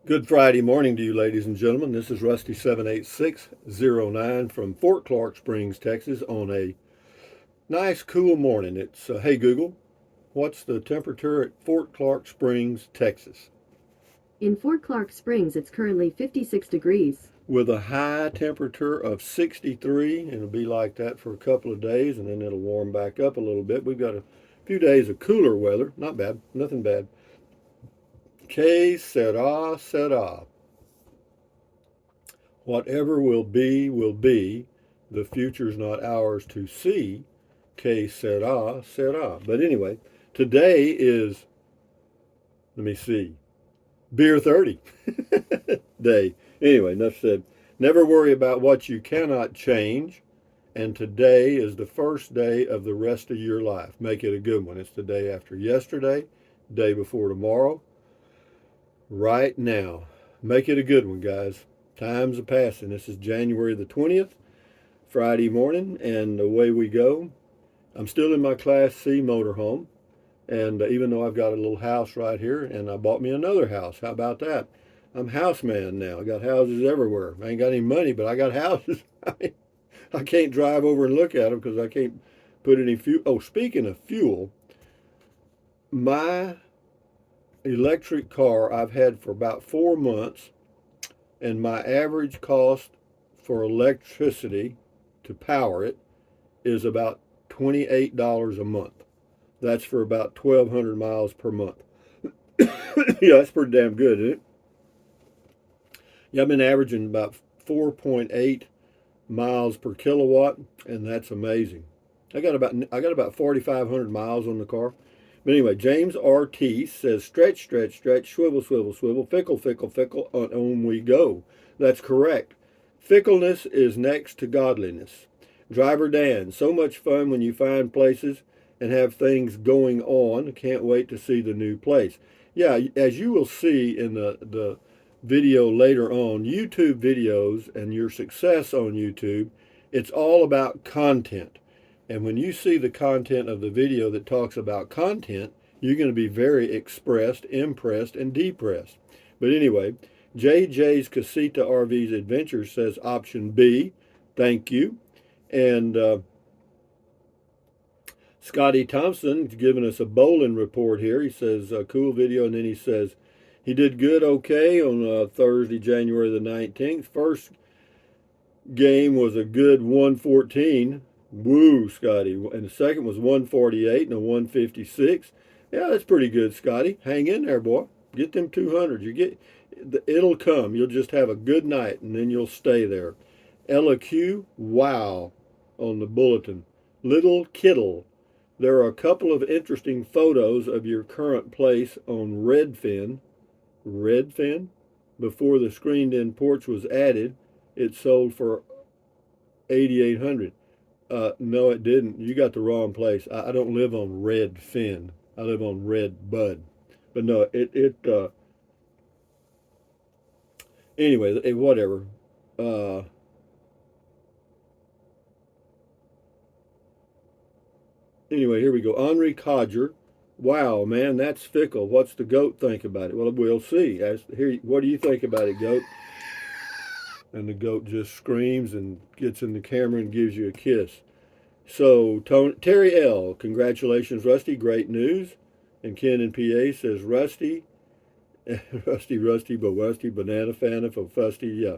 Good Friday morning to you, ladies and gentlemen. This is Rusty 78609 from Fort Clark Springs, Texas, on a nice, cool morning. It's Hey Google, what's the temperature at Fort Clark Springs, Texas? In Fort Clark Springs, it's currently 56 degrees. With a high temperature of 63. It'll be like that for a couple of days, and then it'll warm back up a little bit. We've got a few days of cooler weather. Not bad, nothing bad. Que sera, sera. Whatever will be, will be. The future's not ours to see. Que sera, sera. But anyway, today is, let me see, Beer 30 day. Anyway, enough said. Never worry about what you cannot change. And today is the first day of the rest of your life. Make it a good one. It's the day after yesterday, day before tomorrow, right now. Make it a good one, guys. Time's a passing. This is January the 20th, Friday morning, and away we go. I'm still in my Class C motorhome, and even though I've got a little house right here, and I bought me another house. How about that? I'm house man now. I got houses everywhere. I ain't got any money, but I got houses. I can't drive over and look at them because I can't put any fuel. Oh, speaking of fuel, my electric car I've had for about 4 months, and my average cost for electricity to power it is about $28 a month. That's for about 1,200 miles per month. Yeah, that's pretty damn good, isn't it? Yeah, I've been averaging about 4.8 miles per kilowatt, and that's amazing. I got about 4,500 miles on the car. But anyway, James Ortiz says, stretch, stretch, stretch, swivel, swivel, swivel, fickle, fickle, fickle, on we go. That's correct. Fickleness is next to godliness. Driver Dan, so much fun when you find places and have things going on. Can't wait to see the new place. Yeah, as you will see in the video later on, YouTube videos and your success on YouTube, it's all about content. And when you see the content of the video that talks about content, you're going to be very expressed, impressed, and depressed. But anyway, JJ's Casita RV's Adventures says option B. Thank you. And Scotty Thompson is giving us a bowling report here. He says, cool video. And then he says, he did good, okay, on Thursday, January the 19th. First game was a good 114. Woo, Scotty. And the second was 148 and a 156. Yeah, that's pretty good, Scotty. Hang in there, boy. Get them 200. It'll come. You'll just have a good night, and then you'll stay there. Ella Q, wow, on the bulletin. Little Kittle. There are a couple of interesting photos of your current place on Redfin. Redfin? Before the screened-in porch was added, it sold for 8,800. No, it didn't. You got the wrong place. I don't live on Redfin. I live on Red Bud. But no, anyway, whatever. Uh, anyway, here we go. Henri Codger. Wow, man, that's fickle. What's the goat think about it? Well, we'll see. What do you think about it, goat? And the goat just screams and gets in the camera and gives you a kiss. So, Terry L., congratulations, Rusty. Great news. And Ken in PA says, Rusty, Rusty, but Rusty, banana fana for Fusty. Yeah.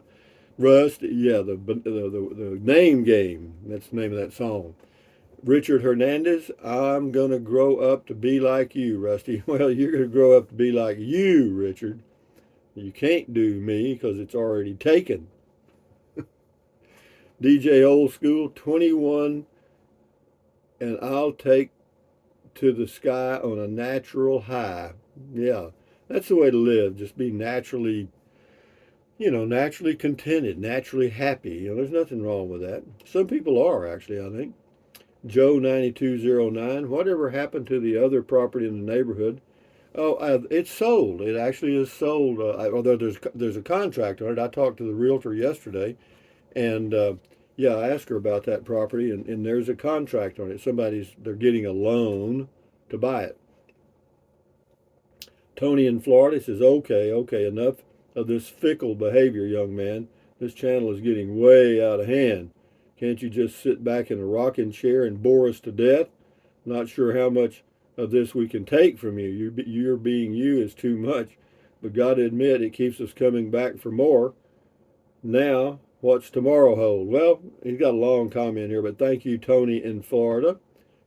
Rust, yeah, the name game. That's the name of that song. Richard Hernandez, I'm going to grow up to be like you, Rusty. Well, you're going to grow up to be like you, Richard. You can't do me because it's already taken. DJ Old School, 21, and I'll take to the sky on a natural high. Yeah, that's the way to live. Just be naturally, naturally contented, naturally happy. There's nothing wrong with that. Some people are, actually, I think. Joe 9209, whatever happened to the other property in the neighborhood? Oh, it's sold. It actually is sold. Although there's a contract on it. I talked to the realtor yesterday, and yeah, I asked her about that property, and there's a contract on it. They're getting a loan to buy it. Tony in Florida says, okay, enough of this fickle behavior, young man. This channel is getting way out of hand. Can't you just sit back in a rocking chair and bore us to death? Not sure how much of this we can take from you. Your being you is too much, but gotta admit it keeps us coming back for more. Now, what's tomorrow hold? Well, he's got a long comment here, but thank you, Tony in Florida,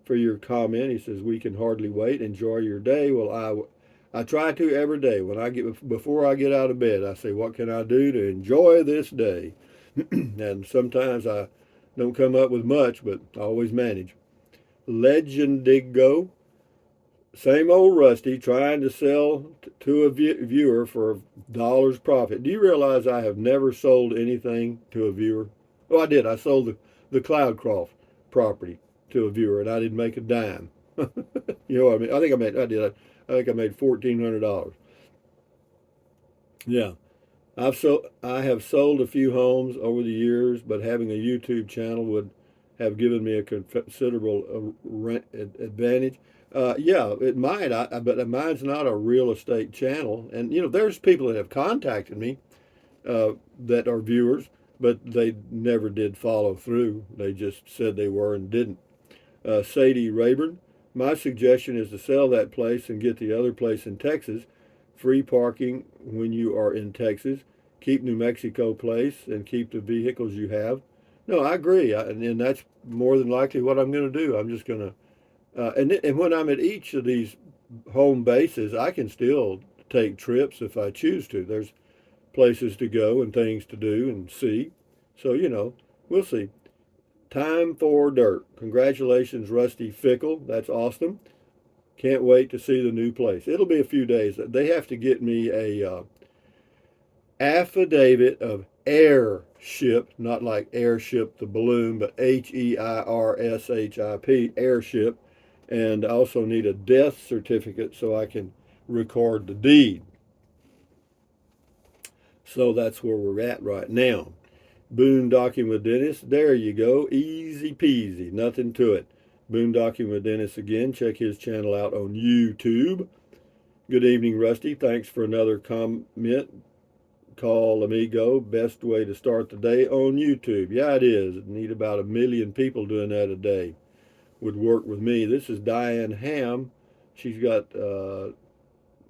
for your comment. He says we can hardly wait. Enjoy your day. Well, I try to every day. When I get before I get out of bed, I say, what can I do to enjoy this day? And sometimes I don't come up with much, but I always manage. Legendigo, same old Rusty, trying to sell to a viewer for dollars profit. Do you realize I have never sold anything to a viewer? Oh, I did. I sold the Cloudcroft property to a viewer, and I didn't make a dime. You know what I mean? I did. I think I made $1,400. Yeah. I have sold a few homes over the years, but having a YouTube channel would have given me a considerable advantage. Yeah, it might, but mine's not a real estate channel. And there's people that have contacted me that are viewers, but they never did follow through. They just said they were and didn't. Sadie Rayburn, my suggestion is to sell that place and get the other place in Texas. Free parking when you are in Texas. Keep New Mexico place and keep the vehicles you have. No, I agree, and that's more than likely what I'm going to do. I'm just going to, and when I'm at each of these home bases, I can still take trips if I choose to. There's places to go and things to do and see. So we'll see. Time for dirt. Congratulations, Rusty Fickle. That's awesome. Can't wait to see the new place. It'll be a few days. They have to get me a affidavit of heirship, not like airship the balloon, but HEIRSHIP, airship, and I also need a death certificate so I can record the deed. So that's where we're at right now. Boondocking with Dennis. There you go. Easy peasy. Nothing to it. Boondocking with Dennis again. Check his channel out on YouTube. Good evening, Rusty. Thanks for another comment. Call amigo. Best way to start the day on YouTube. Yeah, it is. Need about 1 million people doing that a day. Would work with me. This is Diane Ham. She's got a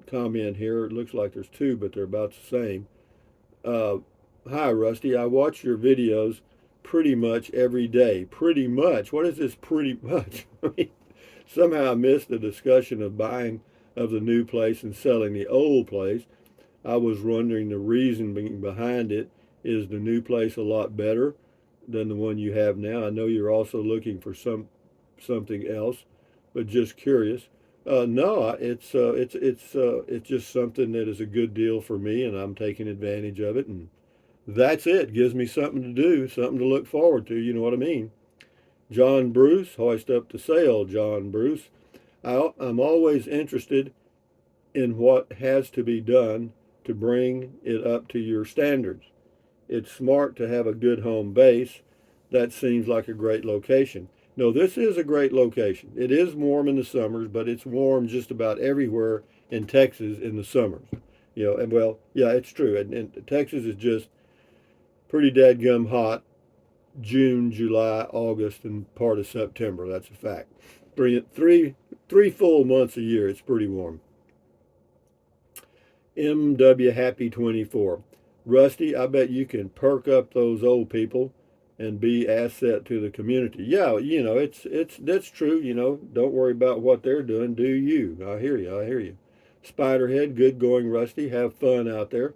comment here. It looks like there's two, but they're about the same. Hi, Rusty. I watch your videos pretty much every day. Pretty much? What is this pretty much? I mean, somehow I missed the discussion of buying of the new place and selling the old place. I was wondering the reason behind it. Is the new place a lot better than the one you have now? I know you're also looking for something else, but just curious. No, it's just something that is a good deal for me, and I'm taking advantage of it, and that's it. Gives me something to do, something to look forward to. You know what I mean? John Bruce, hoist up the sail, John Bruce. I'm always interested in what has to be done to bring it up to your standards. It's smart to have a good home base. That seems like a great location. No, this is a great location. It is warm in the summers, but it's warm just about everywhere in Texas in the summers. And well, yeah, it's true. And Texas is just pretty dadgum hot June, July, August, and part of September. That's a fact. Three full months a year, it's pretty warm. MW Happy 24. Rusty, I bet you can perk up those old people and be asset to the community. Yeah, that's true. Don't worry about what they're doing. Do you? I hear you. I hear you. Spiderhead, good going, Rusty. Have fun out there.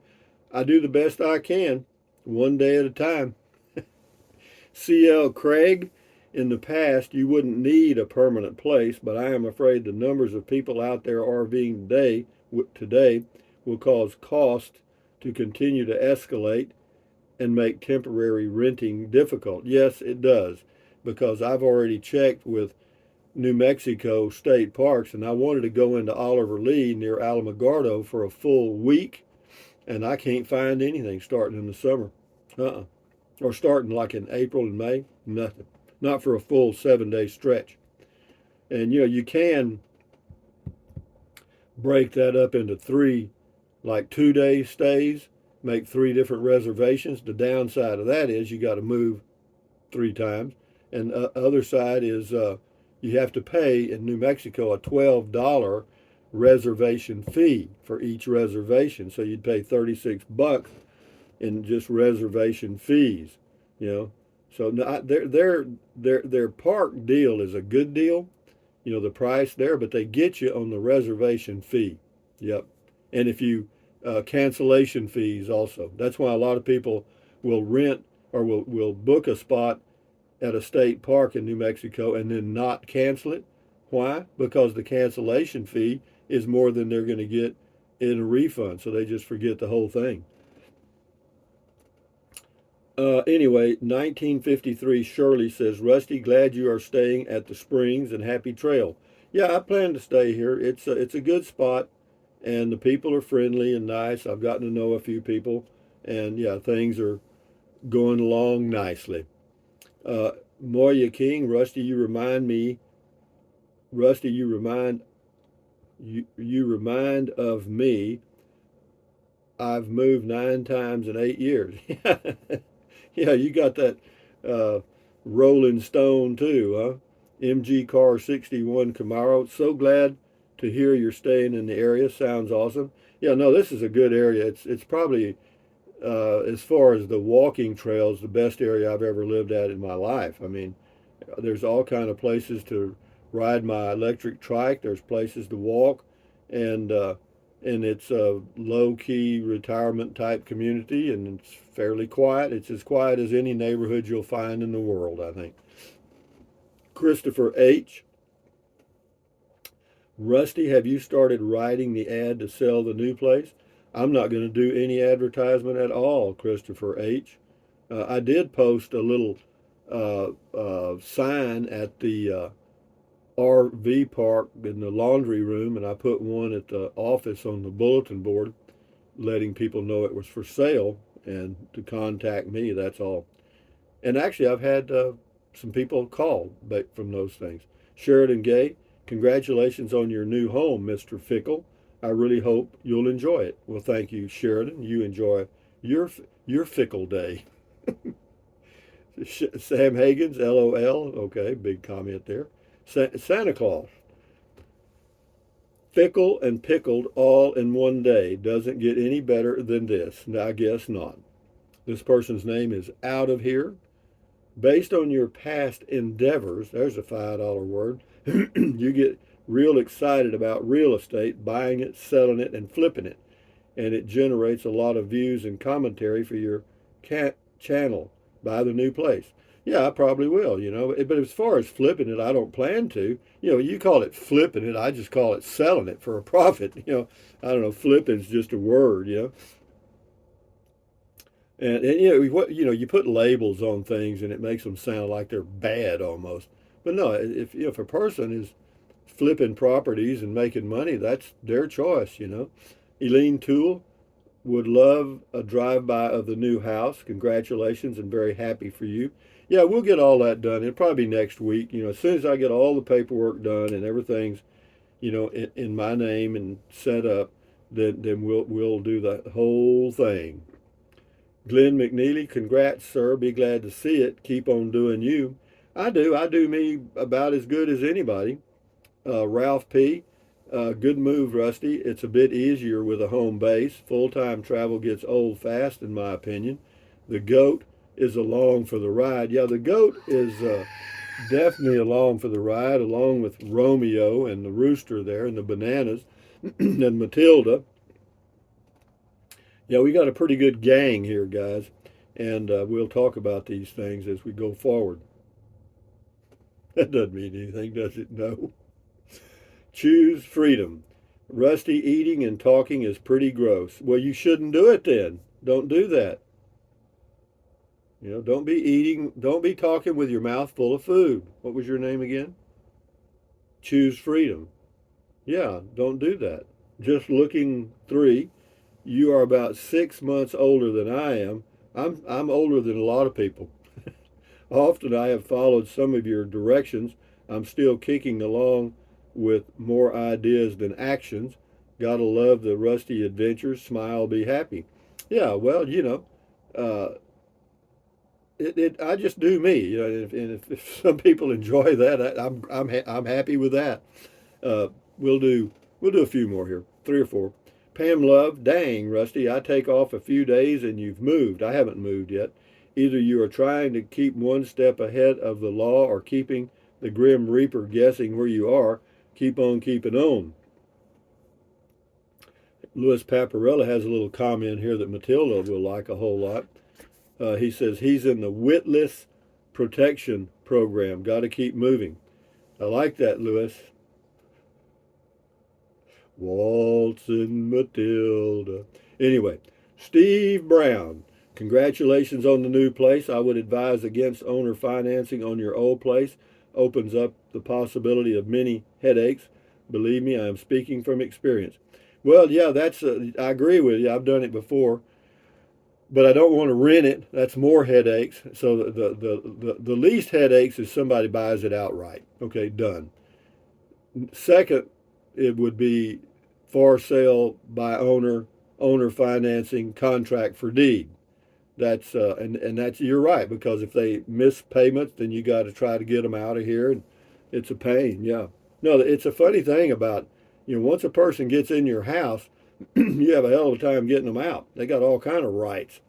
I do the best I can, one day at a time. CL Craig, in the past, you wouldn't need a permanent place, but I am afraid the numbers of people out there RVing today will cause cost to continue to escalate and make temporary renting difficult. Yes, it does, because I've already checked with New Mexico state parks, and I wanted to go into Oliver Lee near Alamogordo for a full week, and I can't find anything starting in the summer. Or starting like in April and May, nothing. Not for a full 7-day stretch. And you can break that up into 3 like 2-day stays make 3 different reservations. The downside of that is you got to move 3 times, and other side is you have to pay in New Mexico a $12 reservation fee for each reservation. So you'd pay $36 in just reservation fees, you know. So their park deal is a good deal, you know, the price there, but they get you on the reservation fee. Yep. And if you cancellation fees also. That's why a lot of people will rent or will book a spot at a state park in New Mexico and then not cancel it. Why? Because the cancellation fee is more than they're going to get in a refund. So they just forget the whole thing. Anyway, 1953 Shirley says, Rusty, glad you are staying at the Springs and Happy Trail. Yeah, I plan to stay here. It's a good spot, and the people are friendly and nice. I've gotten to know a few people, and yeah, things are going along nicely. Moya King, Rusty, you remind of me. I've moved 9 times in 8 years. Yeah, you got that uh, Rolling Stone too, huh? MG Car 61 Camaro. So glad to hear you're staying in the area. Sounds awesome. Yeah, no, this is a good area. It's probably as far as the walking trails, the best area I've ever lived at in my life. I mean, there's all kind of places to ride my electric trike. There's places to walk, and it's a low key retirement type community, and it's fairly quiet. It's as quiet as any neighborhood you'll find in the world, I think. Christopher H. Rusty, have you started writing the ad to sell the new place? I'm not going to do any advertisement at all, Christopher H. I did post a little sign at the RV park in the laundry room, and I put one at the office on the bulletin board, letting people know it was for sale and to contact me. That's all. And actually, I've had some people call from those things. Sheridan Gay, congratulations on your new home, Mr. Fickle. I really hope you'll enjoy it. Well, thank you, Sheridan. You enjoy your your fickle day. Sam Hagens, LOL. Okay, big comment there. Santa Claus. Fickle and pickled all in one day. Doesn't get any better than this. I guess not. This person's name is Out of Here. Based on your past endeavors, there's a $5 word, you get real excited about real estate, buying it, selling it, and flipping it. And it generates a lot of views and commentary for your channel. Buy the new place. Yeah, I probably will, you know. But as far as flipping it, I don't plan to. You know, you call it flipping it, I just call it selling it for a profit. You know, I don't know, flipping is just a word, you know. And you put labels on things and it makes them sound like they're bad almost. But no, if a person is flipping properties and making money, that's their choice, you know. Eileen Toole would love a drive-by of the new house. Congratulations and very happy for you. Yeah, we'll get all that done. It'll probably be next week. You know, as soon as I get all the paperwork done and everything's, you know, in my name and set up, then we'll do the whole thing. Glenn McNeely, congrats, sir. Be glad to see it. Keep on doing you. I do. I do me about as good as anybody. Ralph P. Good move, Rusty. It's a bit easier with a home base. Full-time travel gets old fast, in my opinion. The goat is along for the ride. Yeah, the goat is definitely along for the ride, along with Romeo and the rooster there and the bananas and Matilda. Yeah, we got a pretty good gang here, guys, and we'll talk about these things as we go forward. That doesn't mean anything, does it? No. Choose freedom. Rusty, eating and talking is pretty gross. Well, you shouldn't do it then. Don't do that. You know, don't be talking with your mouth full of food. What was your name again? Choose freedom. Yeah, don't do that. Just looking 3. You are about 6 months older than I am. I'm older than a lot of people. Often I have followed some of your directions. I'm still kicking along with more ideas than actions. Gotta love the Rusty adventures. Smile, be happy. Yeah, well, uh, I just do me. If some people enjoy that, I'm happy with that. Uh, we'll do a few more here, 3 or 4. Pam Love, dang, Rusty, I take off a few days and you've moved. I haven't moved yet. Either you are trying to keep one step ahead of the law or keeping the Grim Reaper guessing where you are. Keep on keeping on. Louis Paparella has a little comment here that Matilda will like a whole lot. He says he's in the witless protection program. Got to keep moving. I like that, Louis. Waltzing Matilda. Anyway, Steve Brown. Congratulations on the new place. I would advise against owner financing on your old place. Opens up the possibility of many headaches. Believe me, I am speaking from experience. Well, yeah, I agree with you. I've done it before, but I don't want to rent it. That's more headaches. So the least headaches is somebody buys it outright. Okay, done. Second, it would be for sale by owner, owner financing, contract for deed. That's and that's you're right, because if they miss payments, then you got to try to get them out of here, and it's a pain. Yeah, no, it's a funny thing about once a person gets in your house, you have a hell of a time getting them out. They got all kind of rights.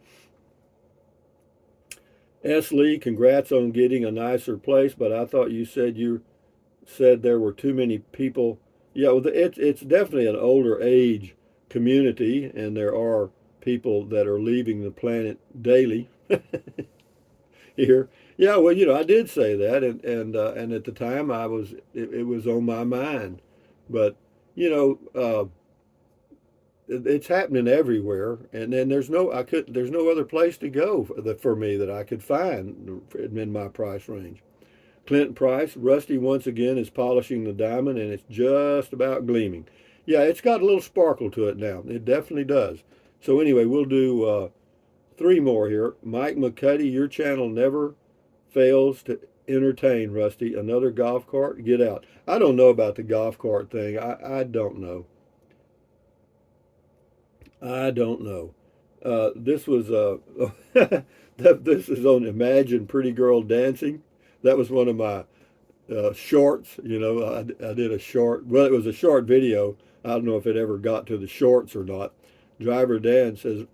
S. Lee, congrats on getting a nicer place, but I thought you said there were too many people. Yeah, well, it's definitely an older age community, and there are people that are leaving the planet daily here. Yeah, well, I did say that, and at the time it was on my mind, but you know, it's happening everywhere, and then there's no other place to go for me that I could find in my price range. Clint Price, Rusty once again is polishing the diamond and it's just about gleaming. Yeah, it's got a little sparkle to it now. It definitely does. So anyway, we'll do 3 more here. Mike McCuddy, your channel never fails to entertain, Rusty. Another golf cart? Get out. I don't know about the golf cart thing. I don't know. I don't know. This was this is on Imagine Pretty Girl Dancing. That was one of my shorts. I did a short. Well, it was a short video. I don't know if it ever got to the shorts or not. Driver Dan says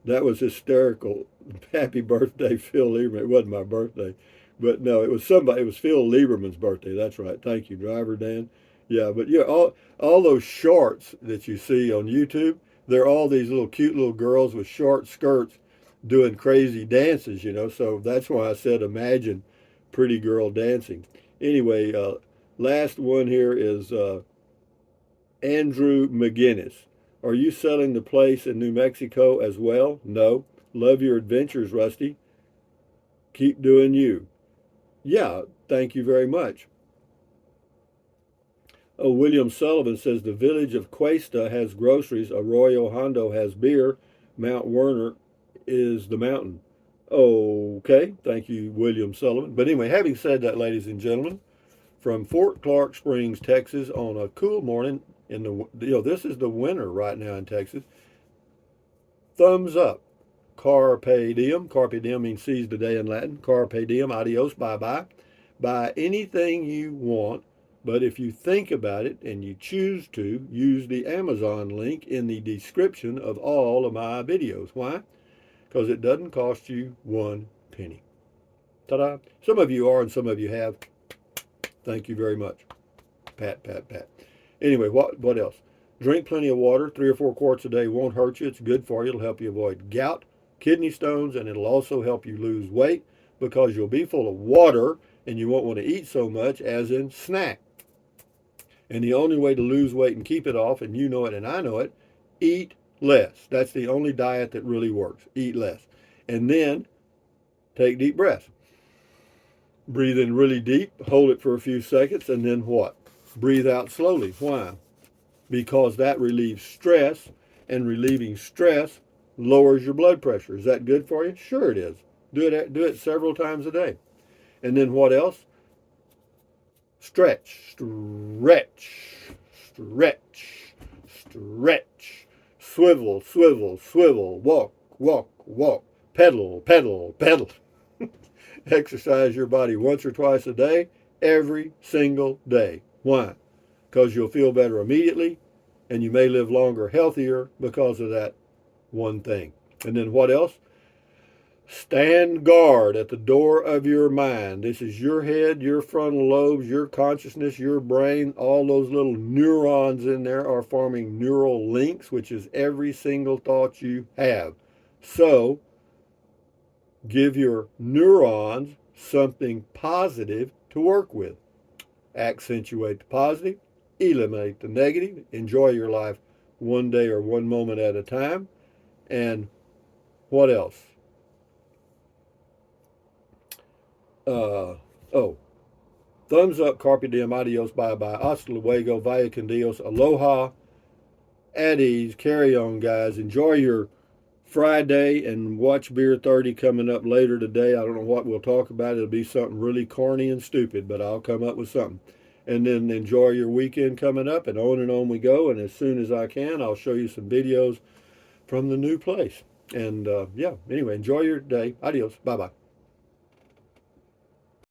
that was hysterical. Happy birthday, Phil Lieberman. It wasn't my birthday, but no, it was somebody. It was Phil Lieberman's birthday. That's right. Thank you, Driver Dan. Yeah, but yeah, all those shorts that you see on YouTube, they're all these little cute little girls with short skirts doing crazy dances. So that's why I said imagine pretty girl dancing. Anyway, last one here is Andrew McGinnis. Are you selling the place in New Mexico as well? No. Love your adventures, Rusty. Keep doing you. Yeah, thank you very much. Oh, William Sullivan says the village of Cuesta has groceries, Arroyo Hondo has beer, Mount Werner is the mountain. Okay, thank you, William Sullivan. But anyway, having said that, ladies and gentlemen, from Fort Clark Springs, Texas, on a cool morning this is the winter right now in Texas. Thumbs up. Carpe diem. Carpe diem means seize the day in Latin. Carpe diem. Adios. Bye bye. Buy anything you want, but if you think about it and you choose to, use the Amazon link in the description of all of my videos. Why? Because it doesn't cost you one penny. Ta-da. Some of you are and some of you have. Thank you very much. Pat, pat, pat. Anyway, what else? Drink plenty of water. 3 or 4 quarts a day won't hurt you. It's good for you. It'll help you avoid gout, kidney stones, and it'll also help you lose weight because you'll be full of water and you won't want to eat so much as in snack. And the only way to lose weight and keep it off, and you know it and I know it, eat less. That's the only diet that really works. Eat less. And then take deep breaths. Breathe in really deep, hold it for a few seconds, and then what? Breathe out slowly. Why? Because that relieves stress, and relieving stress lowers your blood pressure. Is that good for you? Sure it is. Do it several times a day. And then what else? Stretch, stretch, stretch, stretch. Swivel, swivel, swivel. Walk, walk, walk, pedal, pedal, pedal. Exercise your body once or twice a day, every single day. Why? Because you'll feel better immediately and you may live longer, healthier because of that one thing. And then what else? Stand guard at the door of your mind. This is your head, your frontal lobes, your consciousness, your brain. All those little neurons in there are forming neural links, which is every single thought you have. So, give your neurons something positive to work with. Accentuate the positive, eliminate the negative, enjoy your life one day or one moment at a time. And what else? Oh, thumbs up, carpe diem, adios, bye bye, hasta luego, vaya con Dios, aloha, at ease, carry on, guys. Enjoy your Friday and watch Beer 30 coming up later today. I don't know what we'll talk about. It'll be something really corny and stupid, but I'll come up with something. And then enjoy your weekend coming up, and on we go. And as soon as I can, I'll show you some videos from the new place. And yeah, anyway, enjoy your day. Adios. Bye bye.